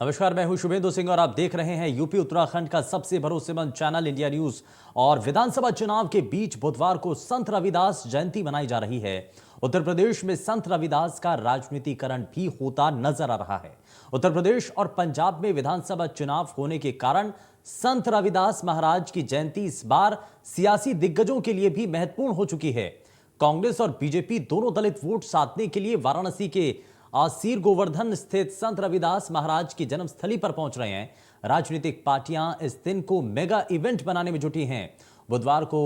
नमस्कार, मैं हूं शुभेंदु सिंह और आप देख रहे हैं यूपी उत्तराखंड का सबसे भरोसेमंद चैनल इंडिया न्यूज। और विधानसभा चुनाव के बीच बुधवार को संत रविदास जयंती मनाई जा रही है। उत्तर प्रदेश में संत रविदास का राजनीतिकरण भी होता नजर आ रहा है। उत्तर प्रदेश और पंजाब में विधानसभा चुनाव होने के कारण संत रविदास महाराज की जयंती इस बार सियासी दिग्गजों के लिए भी महत्वपूर्ण हो चुकी है। कांग्रेस और बीजेपी दोनों दलित वोट साधने के लिए वाराणसी के सीर गोवर्धन स्थित संत रविदास महाराज की जन्मस्थली पर पहुंच रहे हैं। राजनीतिक पार्टियां इस दिन को मेगा इवेंट बनाने में जुटी हैं। बुधवार को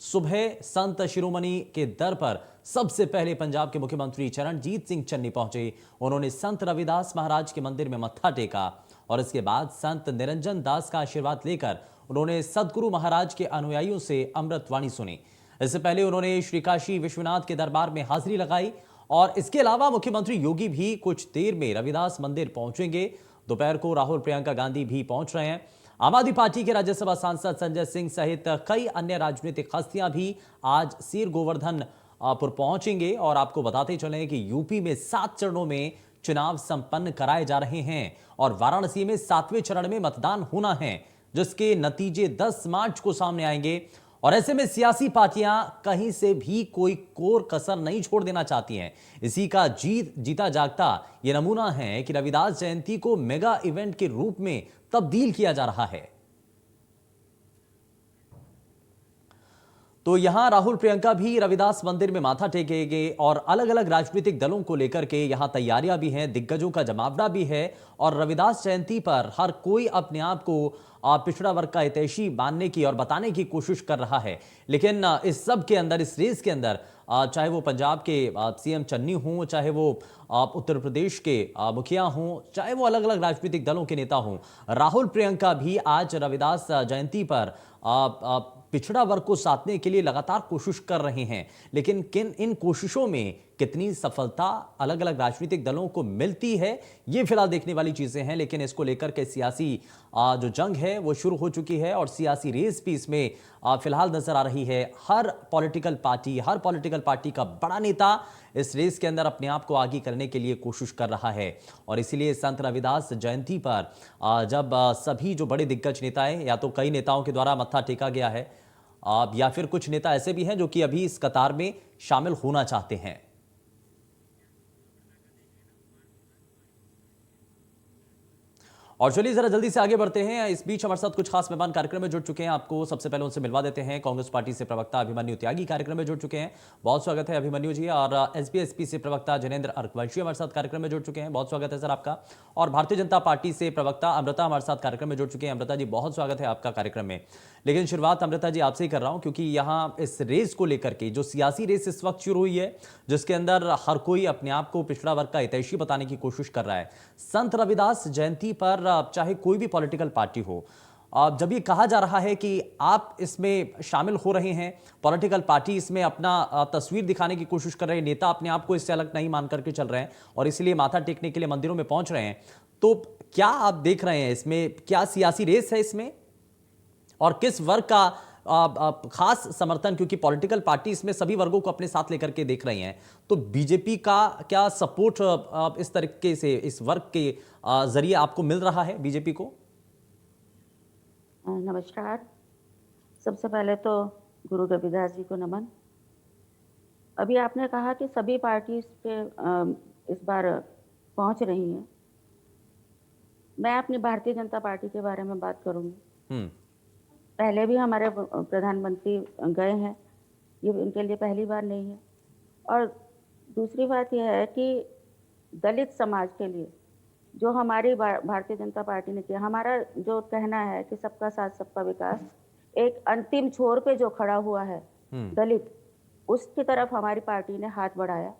सुबह संत शिरोमणि के दर पर सबसे पहले पंजाब के मुख्यमंत्री चरणजीत सिंह चन्नी पहुंचे। उन्होंने संत रविदास महाराज के मंदिर में मत्था टेका और इसके बाद संत निरंजन दास का आशीर्वाद लेकर उन्होंने सदगुरु महाराज के अनुयायियों से अमृतवाणी सुनी। इससे पहले उन्होंने श्रीकाशी विश्वनाथ के दरबार में हाजिरी लगाई और इसके अलावा मुख्यमंत्री योगी भी कुछ देर में रविदास मंदिर पहुंचेंगे। दोपहर को राहुल प्रियंका गांधी भी पहुंच रहे हैं। आम आदमी पार्टी के राज्यसभा सांसद संजय सिंह सहित कई अन्य राजनीतिक हस्तियां भी आज सीर गोवर्धन पर पहुंचेंगे। और आपको बताते चलें कि यूपी में 7 चरणों में चुनाव संपन्न कराए जा रहे हैं और वाराणसी में 7वें चरण में मतदान होना है, जिसके नतीजे 10 मार्च को सामने आएंगे। और ऐसे में सियासी पार्टियां कहीं से भी कोई कोर कसर नहीं छोड़ देना चाहती हैं। इसी का जीता जागता ये नमूना है कि रविदास जयंती को मेगा इवेंट के रूप में तब्दील किया जा रहा है। तो यहां राहुल प्रियंका भी रविदास मंदिर में माथा टेकेंगे और अलग अलग राजनीतिक दलों को लेकर के यहां तैयारियां भी हैं, दिग्गजों का जमावड़ा भी है। और रविदास जयंती पर हर कोई अपने आप को पिछड़ा वर्ग का हितैषी मानने की और बताने की कोशिश कर रहा है। लेकिन इस सब के अंदर, इस रेस के अंदर, चाहे वो पंजाब के सीएम चन्नी हों, चाहे वो उत्तर प्रदेश के मुखिया हों, चाहे वो अलग अलग राजनीतिक दलों के नेता हों, राहुल प्रियंका भी आज रविदास जयंती पर पिछड़ा वर्ग को साधने के लिए लगातार कोशिश कर रहे हैं। लेकिन इन कोशिशों में कितनी सफलता अलग अलग राजनीतिक दलों को मिलती है, ये फिलहाल देखने वाली चीजें हैं। लेकिन इसको लेकर के सियासी जो जंग है वो शुरू हो चुकी है और सियासी रेस भी इसमें फिलहाल नजर आ रही है। हर पॉलिटिकल पार्टी का बड़ा नेता इस रेस के अंदर अपने आप को आगे करने के लिए कोशिश कर रहा है। और इसीलिए संत रविदास जयंती पर जब सभी जो बड़े दिग्गज नेता हैं, या तो कई नेताओं के द्वारा मत्था टेका गया है, या फिर कुछ नेता ऐसे भी हैं जो कि अभी इस कतार में शामिल होना चाहते हैं। और चलिए जरा जल्दी से आगे बढ़ते हैं। इस बीच हमारे साथ कुछ खास मेहमान कार्यक्रम में जुड़ चुके हैं। आपको सबसे पहले उनसे मिलवा देते हैं। कांग्रेस पार्टी से प्रवक्ता अभिमन्यु त्यागी कार्यक्रम में जुड़ चुके हैं। बहुत स्वागत है अभिमन्यु जी। और एसपी से प्रवक्ता जिनेंद्र अर्कवंशी हमारे साथ कार्यक्रम में जुड़ चुके हैं। बहुत स्वागत है सर आपका। और भारतीय जनता पार्टी से प्रवक्ता अमृता हमारे साथ कार्यक्रम में जुड़ चुके हैं। अमृता जी, बहुत स्वागत है आपका कार्यक्रम में। लेकिन शुरुआत अमृता जी आपसे ही कर रहा हूं, क्योंकि यहाँ इस रेस को लेकर के जो सियासी रेस इस वक्त शुरू हुई है, जिसके अंदर हर कोई अपने आप को पिछड़ा वर्ग का हितैषी बताने की कोशिश कर रहा है। संत रविदास जयंती पर चाहे कोई भी पॉलिटिकल पार्टी हो, जब ये कहा जा रहा है कि आप इसमें शामिल हो रहे हैं, पॉलिटिकल पार्टी इसमें अपना तस्वीर दिखाने की कोशिश कर रहे हैं, नेता अपने आप को इससे अलग नहीं मान करके चल रहे हैं और इसलिए माथा टेकने के लिए मंदिरों में पहुंच रहे हैं, तो क्या आप देख रहे हैं इसमें? क्या सियासी रेस है इसमें और किस वर्ग का खास समर्थन? क्योंकि पॉलिटिकल पार्टी इसमें सभी वर्गों को अपने साथ लेकर के देख रही हैं, तो बीजेपी का क्या सपोर्ट इस तरीके से इस वर्ग के जरिए आपको मिल रहा है बीजेपी को? नमस्कार। सबसे पहले तो गुरु रविदास जी को नमन। अभी आपने कहा कि सभी पार्टी इस पे इस बार पहुंच रही हैं। मैं अपनी भारतीय जनता पार्टी के बारे में बात करूंगी। पहले भी हमारे प्रधानमंत्री गए हैं, ये इनके लिए पहली बार नहीं है। और दूसरी बात यह है कि दलित समाज के लिए जो हमारी भारतीय जनता पार्टी ने किया, हमारा जो कहना है कि सबका साथ सबका विकास, एक अंतिम छोर पे जो खड़ा हुआ है दलित, उसकी तरफ हमारी पार्टी ने हाथ बढ़ाया।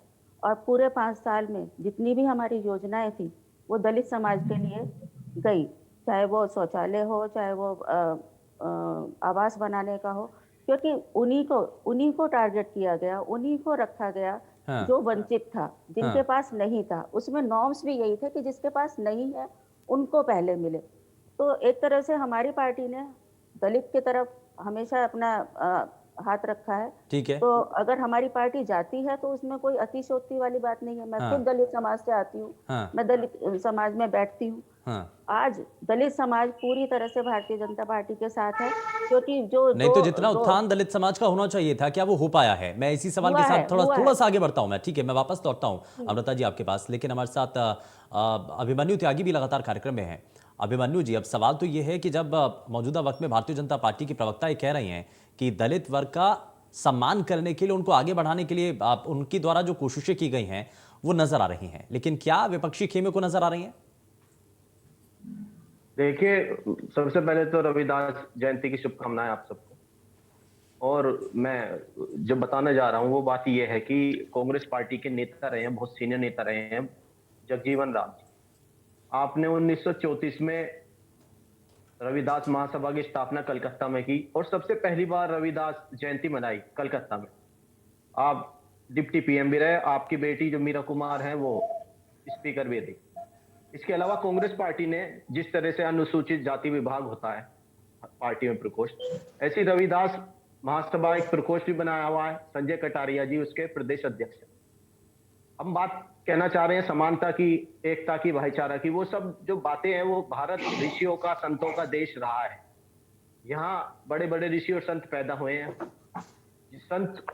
और पूरे 5 साल में जितनी भी हमारी योजनाएं थी वो दलित समाज के लिए गई, चाहे वो शौचालय हो, चाहे वो आवास बनाने का हो, क्योंकि उन्हीं को टारगेट किया गया, उन्हीं को रखा गया। हाँ। जो वंचित था, जिनके हाँ। पास नहीं था, उसमें नॉर्म्स भी यही थे कि जिसके पास नहीं है उनको पहले मिले। तो एक तरह से हमारी पार्टी ने दलित की तरफ हमेशा अपना हाथ रखा है। ठीक है। तो अगर हमारी पार्टी जाती है तो उसमें कोई अतिशयोक्ति वाली बात नहीं है। मैं खुद हाँ, दलित समाज से आती हूँ, हाँ, मैं दलित समाज में बैठती हूँ। हाँ। आज दलित समाज पूरी तरह से भारतीय जनता पार्टी के साथ है, क्योंकि जो नहीं दो तो जितना दो उत्थान दलित समाज का होना चाहिए था, क्या वो हो पाया है? मैं इसी सवाल के साथ थोड़ा हुआ है। थोड़ा सा आगे बढ़ता हूं मैं। ठीक है, मैं वापस लौटता हूं अमृता जी आपके पास, लेकिन हमारे साथ अभिमन्यु त्यागी भी लगातार कार्यक्रम में हैं। अभिमन्यु जी, अब सवाल तो ये है कि जब मौजूदा वक्त में भारतीय जनता पार्टी की प्रवक्ता ये कह रही हैं कि दलित वर्ग का सम्मान करने के लिए, उनको आगे बढ़ाने के लिए उनकी द्वारा जो कोशिशें की गई हैं वो नजर आ रही हैं, लेकिन क्या विपक्षी खेमे को नजर आ रही हैं? देखिए, सबसे पहले तो रविदास जयंती की शुभकामनाएं आप सबको। और मैं जो बताने जा रहा हूं वो बात यह है कि कांग्रेस पार्टी के नेता रहे हैं, बहुत सीनियर नेता रहे हैं जगजीवन राम जी। आपने 1934 में रविदास महासभा की स्थापना कलकत्ता में की और सबसे पहली बार रविदास जयंती मनाई कलकत्ता में। आप डिप्टी पीएम भी रहे, आपकी बेटी जो मीरा कुमार है वो स्पीकर भी थी। इसके अलावा कांग्रेस पार्टी ने जिस तरह से अनुसूचित जाति विभाग होता है पार्टी में प्रकोष्ठ, ऐसी रविदास महासभा एक प्रकोष्ठ भी बनाया हुआ है। संजय कटारिया जी उसके प्रदेश अध्यक्ष हैं। हम बात कहना चाह रहे हैं समानता की, एकता की, भाईचारा की। वो सब जो बातें हैं वो भारत ऋषियों का, संतों का देश रहा है। यहाँ बड़े बड़े ऋषि और संत पैदा हुए हैं। संत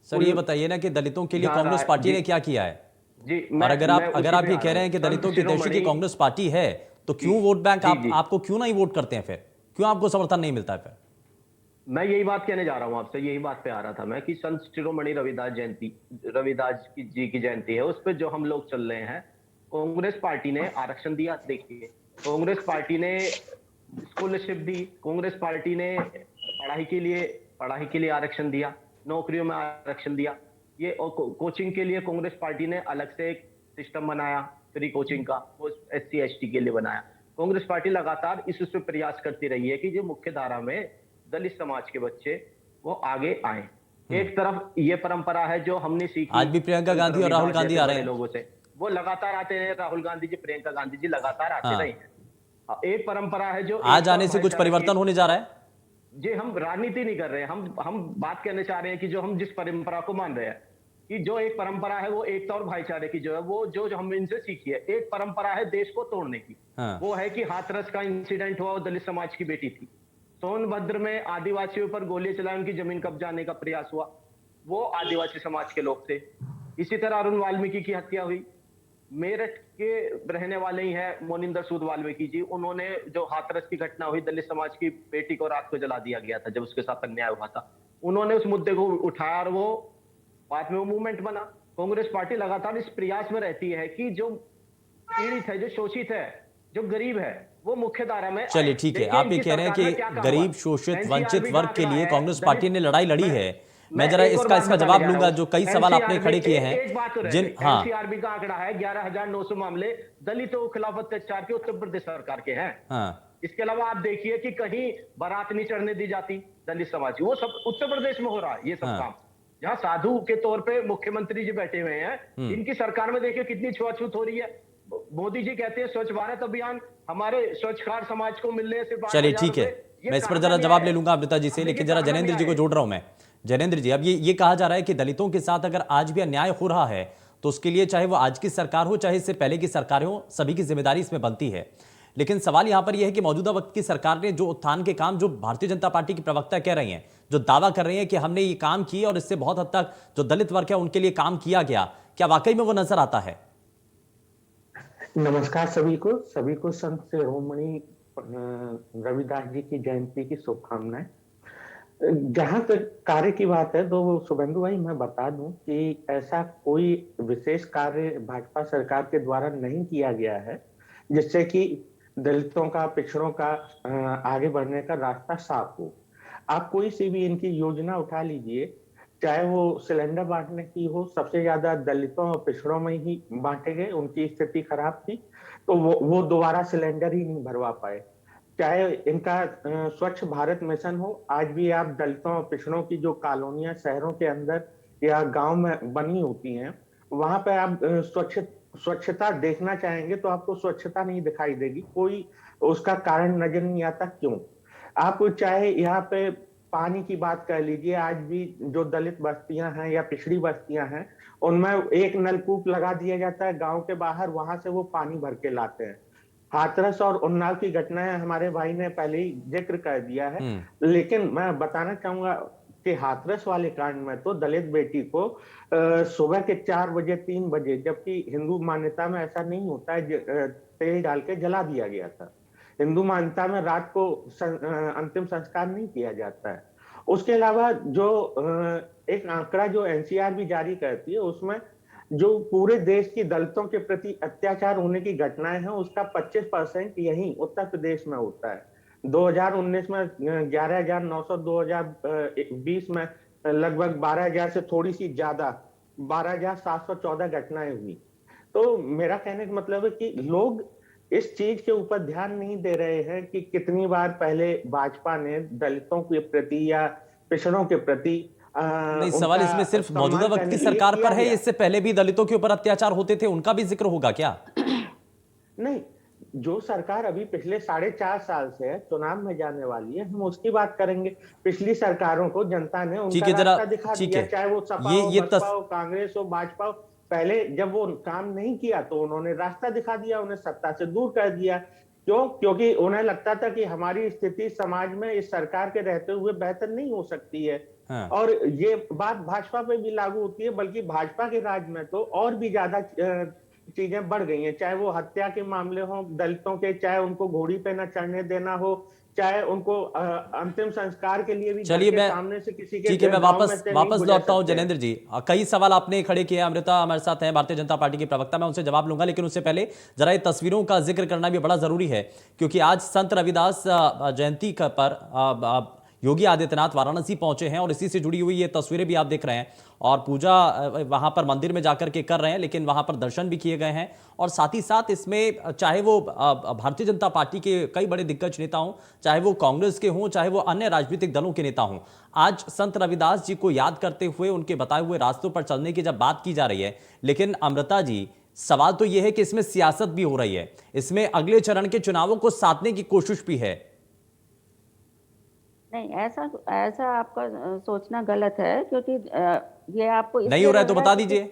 सर ये बताइए ना कि दलितों के लिए यहाँ रहा कांग्रेस है पार्टी जी। ने क्या किया है? जी, और अगर मैं आप उसी पे ये आ कह रहा रहे हूँ। हैं कि संत दलितों के देश की शिरोमणि कांग्रेस पार्टी है, तो जी, क्यों वोट बैंक जी, जी। आपको क्यों नहीं वोट करते हैं फिर? क्यों आपको समर्थन नहीं मिलता है फिर? मैं यही बात कहने जा रहा हूं आपसे, यही बात पे आ रहा था मैं कि संत शिरोमणि रविदास जयंती, जी की जयंती है, उस पर जो हम लोग चल रहे हैं। कांग्रेस पार्टी ने आरक्षण दिया। देखिए, कांग्रेस पार्टी ने स्कॉलरशिप दी, कांग्रेस पार्टी ने पढ़ाई के लिए आरक्षण दिया, नौकरियों में आरक्षण दिया। ये कोचिंग के लिए कांग्रेस पार्टी ने अलग से एक सिस्टम बनाया, फ्री कोचिंग का, वो SC ST के लिए बनाया। कांग्रेस पार्टी लगातार इस पे प्रयास करती रही है कि जो मुख्य धारा में दलित समाज के बच्चे वो आगे आए। एक तरफ ये परंपरा है जो हमने सीखी आज भी प्रियंका संत गांधी और राहुल रविदास गांधी जैसे आ रहे बड़े हैं। लोगों से, वो लगातार आते हैं। राहुल गांधी जी, प्रियंका गांधी जी लगातार आते रहे हाँ, हैं। एक परंपरा है जो आज एकता और आने से कुछ भाईचारा की। परिवर्तन होने जा रहा है? जी, हम राजनीति नहीं कर रहे हैं, हम बात कहने चाह रहे हैं कि जो हम जिस परंपरा को मान रहे हैं कि जो एक परंपरा है वो एकता और भाईचारे की, जो है वो जो हम इनसे सीखी है। एक परंपरा है देश को तोड़ने की, हाँ। वो है कि हाथरस का इंसिडेंट हुआ, वो दलित समाज की बेटी थी। सोनभद्र में आदिवासियों पर गोली चलाई, उनकी जमीन कब्जाने का प्रयास हुआ, वो आदिवासी समाज के लोग थे। इसी तरह अरुण वाल्मीकि की हत्या हुई। मेरठ के रहने वाले ही है मोनिंदर सूद वाल्मीकि जी, उन्होंने जो हाथरस की घटना हुई, दलित समाज की बेटी को रात को जला दिया गया था जब उसके साथ अन्याय हुआ था, उन्होंने उस मुद्दे को उठाया और वो बाद में वो मूवमेंट बना। कांग्रेस पार्टी लगातार इस प्रयास में रहती है कि जो पीड़ित है, जो शोषित है, जो गरीब है, वो मुख्य धारा में चलिए आए। ठीक है, देखिए आप ये इनकी कह रहे हैं सरकार में कि क्या काम हुआ। गरीब, शोषित, वंचित एनसीआरबी का वर्ग के आंकड़ा लिए है कांग्रेस पार्टी ने दलित। लड़ाई लड़ी है। मैं जरा एक और इसका बात इसका बताने जवाब जा रहा लूंगा, हूं। जो कई सवाल आपने खड़े किए हैं। एक बात तो रह जिन गई। हाँ, एनसीआरबी का आंकड़ा है 11,900 मामले दलितों के खिलाफ अत्याचार के उत्तर प्रदेश सरकार के हैं। हाँ, इसके अलावा आप देखिए कि कहीं बारात नहीं चढ़ने दी जाती दलित समाज की, वो सब उत्तर प्रदेश में हो रहा है ये सब हाँ। काम। जहां साधु के तौर पे मुख्यमंत्री जी बैठे हुए हैं, इनकी सरकार में देखिए कितनी छुआछूत हो रही है। मोदी जी कहते हैं स्वच्छ भारत अभियान हमारे स्वच्छकार समाज को मिलने से चलिए ठीक है, मैं इस पर जरा जवाब ले लूंगा अमृता जी से, लेकिन जरा जैनेंद्र जी को जोड़ रहा हूं मैं। जैनेंद्र जी, अब ये कहा जा रहा है कि दलितों के साथ अगर आज भी अन्याय हो रहा है तो उसके लिए चाहे वो आज की सरकार हो, चाहे इससे पहले की सरकार हो, सभी की जिम्मेदारी इसमें बनती है। लेकिन सवाल यहां पर यह है कि मौजूदा वक्त की सरकार ने जो उत्थान के काम, जो भारतीय जनता पार्टी की प्रवक्ता कह रही हैं, जो दावा कर रही हैं कि हमने ये काम किए और इससे बहुत हद तक जो दलित वर्ग है उनके लिए काम किया गया, क्या वाकई में वो नजर आता है? नमस्कार सभी को संत शिरोमणि रविदास जी की जयंती की शुभकामनाएं। जहां तक कार्य की बात है तो शुभेंदु भाई मैं बता दूं कि ऐसा कोई विशेष कार्य भाजपा सरकार के द्वारा नहीं किया गया है जिससे कि दलितों का, पिछड़ों का आगे बढ़ने का रास्ता साफ हो। आप कोई सी भी इनकी योजना उठा लीजिए, चाहे वो सिलेंडर बांटने की हो, सबसे ज्यादा दलितों और पिछड़ों में ही बांटे गए, उनकी स्थिति खराब थी तो वो दोबारा सिलेंडर ही नहीं भरवा पाए। चाहे इनका स्वच्छ भारत मिशन हो, आज भी आप दलितों और पिछड़ों की जो कॉलोनियां शहरों के अंदर या गांव में बनी होती हैं, वहां पे आप स्वच्छता देखना चाहेंगे तो आपको स्वच्छता नहीं दिखाई देगी। कोई उसका कारण नजर नहीं आता। क्यों? आप चाहे यहाँ पे पानी की बात कर लीजिए, आज भी जो दलित बस्तियां हैं या पिछड़ी बस्तियां हैं, उनमें एक नलकूप लगा दिया जाता है गांव के बाहर, वहां से वो पानी भर के लाते हैं। हाथरस और उन्नाव की घटनाएं हमारे भाई ने पहले ही जिक्र कर दिया है, लेकिन मैं बताना चाहूंगा कि हाथरस वाले कांड में तो दलित बेटी को सुबह के 4 बजे 3 बजे, जबकि हिंदू मान्यता में ऐसा नहीं होता है, तेल डाल के जला दिया गया था। हिंदू मान्यता में रात को अंतिम संस्कार नहीं किया जाता है। उसके अलावा जो एक आंकड़ा जो एनसीआर भी जारी करती है, उसमें जो पूरे देश की दलितों के प्रति अत्याचार होने की घटनाएं हैं, उसका 25% यही उत्तर प्रदेश में होता है। 2019 में 11,900, 2020 में लगभग 12,000 से थोड़ी सी ज्यादा 12,714 घटनाएं हुई। तो मेरा कहने का मतलब है कि लोग इस चीज के ऊपर ध्यान नहीं दे रहे हैं कि कितनी बार पहले भाजपा ने दलितों के प्रति या पिछड़ों के प्रति नहीं, सवाल इसमें सिर्फ मौजूदा सम्मान वक्त करने की के लिए सरकार किया पर है, गया। इससे पहले भी दलितों के ऊपर अत्याचार होते थे, उनका भी जिक्र होगा क्या? नहीं, जो सरकार अभी पिछले 4.5 साल से है, चुनाव में जाने वाली है, हम उसकी बात करेंगे। पिछली सरकारों को जनता ने ठीक उनका है, जरा रास्ता दिखा ठीक दिया, है। चाहे वो सपा ये हो, ये बसपा हो, कांग्रेस हो, भाजपा हो। पहले जब वो काम नहीं किया तो उन्होंने रास्ता दिखा दिया, उन्हें सत्ता से दूर कर दिया। क्यों? क्योंकि उन्हें लगता था कि हमारी स्थिति समाज में इस सरकार के रहते हुए बेहतर नहीं हो सकती है। हाँ। और ये बात भाजपा पे भी लागू होती है, बल्कि भाजपा के राज में तो और भी ज्यादा चीजें बढ़ गई हैं, चाहे वो हत्या के मामले हो दलितों के, चाहे उनको घोड़ी पे न चढ़ने देना हो, चाहे उनको अंतिम संस्कार के लिए भी घर चलिए, के मैं सामने से किसी के ठीक है, मैं गांव में वापस से नहीं वापस गुजर लौटता हूं सकते हैं। जैनेंद्र जी। कई सवाल आपने खड़े किए, अमृता हमारे साथ हैं, भारतीय जनता पार्टी की प्रवक्ता, मैं उनसे जवाब लूंगा, लेकिन उससे पहले जरा ये तस्वीरों का जिक्र करना भी बड़ा जरूरी है, क्योंकि आज संत रविदास जयंती पर योगी आदित्यनाथ वाराणसी पहुंचे हैं और इसी से जुड़ी हुई ये तस्वीरें भी आप देख रहे हैं, और पूजा वहां पर मंदिर में जाकर के कर रहे हैं, लेकिन वहां पर दर्शन भी किए गए हैं। और साथ ही साथ इसमें चाहे वो भारतीय जनता पार्टी के कई बड़े दिग्गज नेता हों, चाहे वो कांग्रेस के हों, चाहे वो अन्य राजनीतिक दलों के नेता हों, आज संत रविदास जी को याद करते हुए उनके बताए हुए रास्तों पर चलने की जब बात की जा रही है, लेकिन अमृता जी, सवाल तो यह है कि इसमें सियासत भी हो रही है, इसमें अगले चरण के चुनावों को साधने की कोशिश भी है। नहीं, ऐसा ऐसा आपका सोचना गलत है, क्योंकि ये आपको नहीं इसलिए हो रहा है लग तो रहा बता है दीजिए।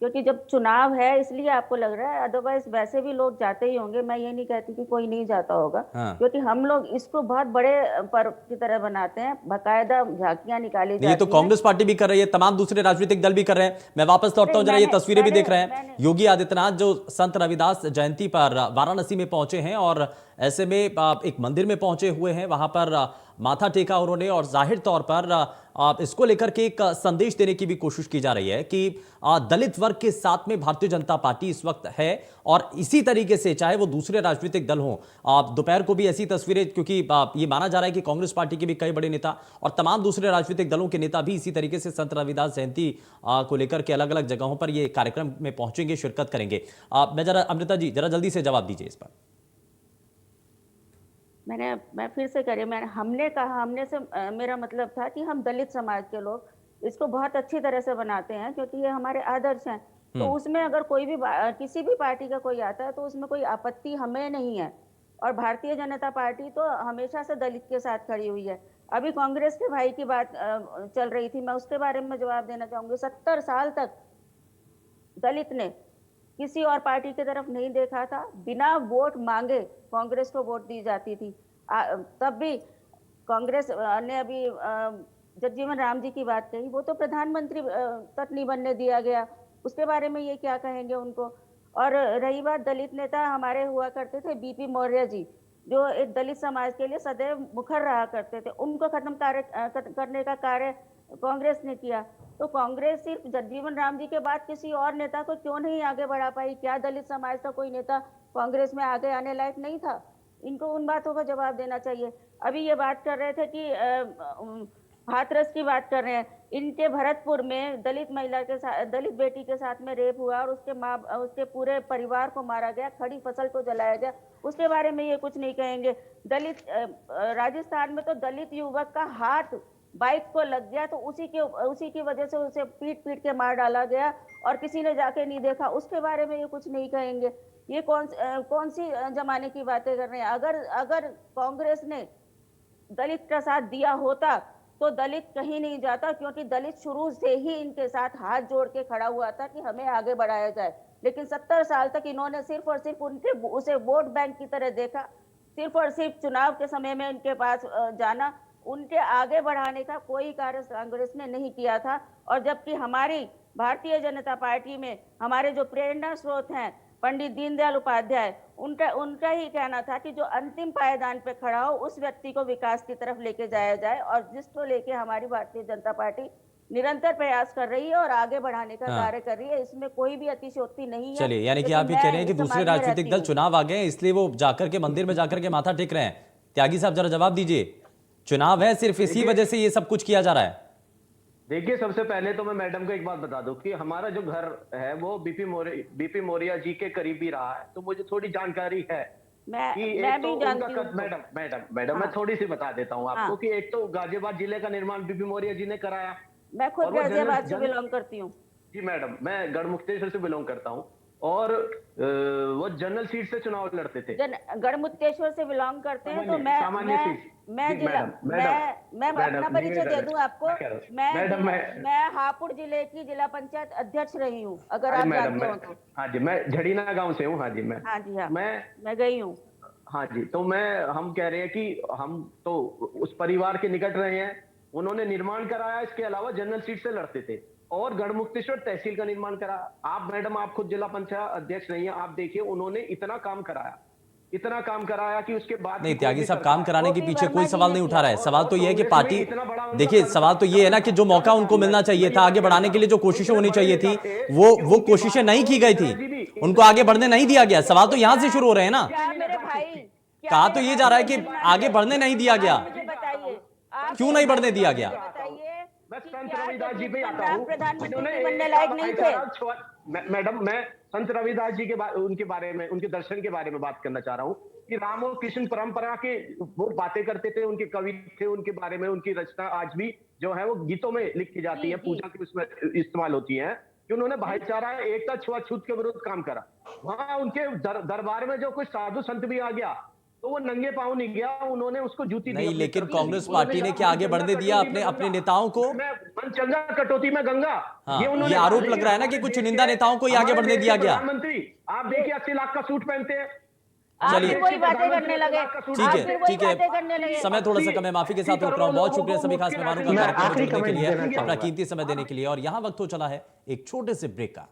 क्योंकि जब चुनाव है इसलिए आपको लग रहा है, अदरवाइज वैसे भी लोग जाते ही होंगे। मैं ये नहीं कहती कि कोई नहीं जाता होगा, हाँ। क्योंकि हम लोग इसको बहुत बड़े पर्व की तरह बनाते हैं, बाकायदा झांकियां निकाली ये तो जाती हैं। कांग्रेस पार्टी भी कर रही है, तमाम दूसरे राजनीतिक दल भी कर रहे हैं। मैं वापस लौटता नहीं, हूं, जरा ये तस्वीरें भी देख रहे हैं, मैंने योगी आदित्यनाथ जो संत रविदास जयंती पर वाराणसी में पहुंचे हैं, और ऐसे में एक मंदिर में पहुंचे हुए हैं, वहां पर माथा टेका उन्होंने, और जाहिर तौर पर इसको लेकर के एक संदेश देने की भी कोशिश की जा रही है कि दलित वर्ग के साथ में भारतीय जनता पार्टी इस वक्त है। और इसी तरीके से चाहे वो दूसरे राजनीतिक दल हों, दोपहर को भी ऐसी तस्वीरें, क्योंकि ये माना जा रहा है कि कांग्रेस पार्टी के भी कई बड़े नेता और तमाम दूसरे राजनीतिक दलों के नेता भी इसी तरीके से संत रविदास जयंती को लेकर के अलग अलग जगहों पर ये कार्यक्रम में पहुंचेंगे, शिरकत करेंगे। मैं जरा अमृता जी, जरा जल्दी से जवाब दीजिए इस पर। मैं फिर से करिए, हमने कहा, हमने से मेरा मतलब था कि हम दलित समाज के लोग इसको बहुत अच्छी तरह से बनाते हैं, क्योंकि ये हमारे आदर्श हैं। तो उसमें अगर कोई भी किसी भी पार्टी का कोई आता है तो उसमें कोई आपत्ति हमें नहीं है। और भारतीय जनता पार्टी तो हमेशा से दलित के साथ खड़ी हुई है। अभी कांग्रेस के भाई की बात चल रही थी, मैं उसके बारे में जवाब देना चाहूंगी। 70 साल तक दलित ने किसी और पार्टी की तरफ नहीं देखा था, बिना वोट मांगे कांग्रेस को वोट दी जाती थी। तब भी कांग्रेस ने अभी जगजीवन राम जी की बात कही, वो तो प्रधानमंत्री तक नहीं बनने दिया गया, उसके बारे में ये क्या कहेंगे उनको। और रही बात दलित नेता हमारे हुआ करते थे, बीपी मौर्य जी, जो एक दलित समाज के लिए सदैव मुखर रहा करते थे, उनको खत्म करने का कार्य कांग्रेस ने किया। तो कांग्रेस सिर्फ जगजीवन राम जी के बाद किसी और नेता को क्यों नहीं आगे बढ़ा पाई? क्या दलित समाज का कोई नेता कांग्रेस में आगे आने लायक नहीं था? इनको उन बातों का जवाब देना चाहिए। अभी ये बात कर रहे थे कि हाथरस की बात कर रहे हैं, इनके भरतपुर में दलित महिला के साथ, दलित बेटी के साथ में रेप हुआ और उसके पूरे परिवार को मारा गया, खड़ी फसल को जलाया गया, उसके बारे में ये कुछ नहीं कहेंगे। दलित राजस्थान में तो दलित युवक का हाथ बाइक को लग गया, तो उसी की वजह से उसे पीट पीट के मार डाला गया और किसी ने जाके नहीं देखा, उसके बारे में ये कुछ नहीं कहेंगे। ये कौन सी जमाने की बातें कर रहे हैं? अगर कांग्रेस ने दलित का साथ दिया होता तो दलित कहीं नहीं जाता, क्योंकि दलित शुरू से ही इनके साथ हाथ जोड़ के खड़ा हुआ था कि हमें आगे बढ़ाया जाए। लेकिन 70 साल तक इन्होंने सिर्फ और सिर्फ उसे वोट बैंक की तरह देखा, सिर्फ और सिर्फ चुनाव के समय में इनके पास जाना, उनके आगे बढ़ाने का कोई कार्य कांग्रेस ने नहीं किया था। और जबकि हमारी भारतीय जनता पार्टी में हमारे जो प्रेरणा स्रोत हैं पंडित दीनदयाल उपाध्याय, उनका ही कहना था कि जो अंतिम पायदान पे खड़ा हो उस व्यक्ति को विकास की तरफ लेके जाया जाए, और जिसको लेके हमारी भारतीय जनता पार्टी निरंतर प्रयास कर रही है और आगे बढ़ाने का कार्य कर रही है। इसमें कोई भी अतिशयोक्ति नहीं है। चलिए, यानी कि आप ये कह रहे हैं कि दूसरे राजनीतिक दल चुनाव आ गए हैं इसलिए वो जाकर के मंदिर में जाकर के माथा टेक रहे हैं। त्यागी साहब जरा जवाब दीजिए, चुनाव है सिर्फ इसी वजह से ये सब कुछ किया जा रहा है? देखिए, सबसे पहले तो मैं मैडम को एक बात बता दूं कि हमारा जो घर है वो बीपी मौर्य जी के करीब ही रहा है, तो मुझे थोड़ी जानकारी है। मैं कि भी तो जानती हूँ। मैडम मैं थोड़ी सी बता देता हूँ आपको कि एक तो गाजियाबाद जिले का निर्माण बीपी मौर्य जी ने कराया। मैं खुद गाजियाबाद से बिलोंग करती हूँ। जी मैडम, मैं गढ़मुक्तेश्वर से बिलोंग करता हूँ और वो जनरल सीट से चुनाव लड़ते थे। गढ़मुक्तेश्वर से बिलोंग करते हैं तो मैं अपना परिचय दे दूं आपको। मैं हापुड़ जिले की जिला पंचायत अध्यक्ष रही हूँ, अगर आप जानते हो तो। हाँ जी, मैं झड़ीना गांव से हूँ। हाँ जी, मैं गई हूँ। हाँ जी, तो हम कह रहे हैं कि हम तो उस परिवार के निकट रहे हैं। उन्होंने निर्माण कराया, इसके अलावा जनरल सीट से लड़ते थे और गढ़मुक्तेश्वर तहसील का निर्माण करा। आप मैडम, आप खुद जिला पंचायत अध्यक्ष नहीं है, आप देखिए उन्होंने इतना काम कराया कि उसके बाद नहीं, त्यागी साहब काम कराने के पीछे कोई सवाल नहीं उठा रहा है। सवाल तो ये है कि पार्टी, देखिए सवाल तो ये है ना कि जो मौका उनको मिलना चाहिए था आगे बढ़ाने के लिए, जो कोशिशें होनी चाहिए थी वो कोशिशें नहीं की गई थी, उनको आगे बढ़ने नहीं दिया गया। सवाल तो यहाँ से शुरू हो रहे हैं ना। कहा तो ये जा रहा है कि आगे बढ़ने नहीं दिया गया, क्यों नहीं बढ़ने दिया गया? मैं संत रविदास जी पे आता हूँ। प्रधानमंत्री बनने लायक नहीं थे। मैडम, मैं संत रविदास जी के उनके बारे में, उनके दर्शन के बारे में बात करना चाह रहा हूँ कि राम और कृष्ण परंपरा के वो बातें करते थे, उनके कवि थे, उनके बारे में उनकी रचना आज भी जो है वो गीतों में लिखी जाती है, पूजा के उसमें इस्तेमाल होती है कि उन्होंने भाईचारा, एकता, छुआछूत के विरुद्ध काम करा। वहां उनके दरबार में जो कोई साधु संत भी आ गया तो वो नंगे पांव नहीं गया, उन्होंने उसको जूती दी। नहीं, लेकिन कांग्रेस पार्टी ने क्या आगे बढ़ने दिया अपने नेताओं को? मन चंगा कटौती में गंगा, हाँ, ये आरोप लग रहा है ना कि कुछ चुनिंदा नेताओं को ही आगे बढ़ने दिया गया। प्रधानमंत्री आप देखिए 80 लाख का सूट पहनते हैं। चलिए, वही बातें करने लगे। ठीक है, समय थोड़ा सा कम है, माफी के साथ रोक रहा हूं। बहुत शुक्रिया सभी खास मेहमानों का कार्यक्रम में जुड़ने के लिए, अपना कीमती समय देने के लिए। और यहाँ वक्त हो चला है एक छोटे से ब्रेक का।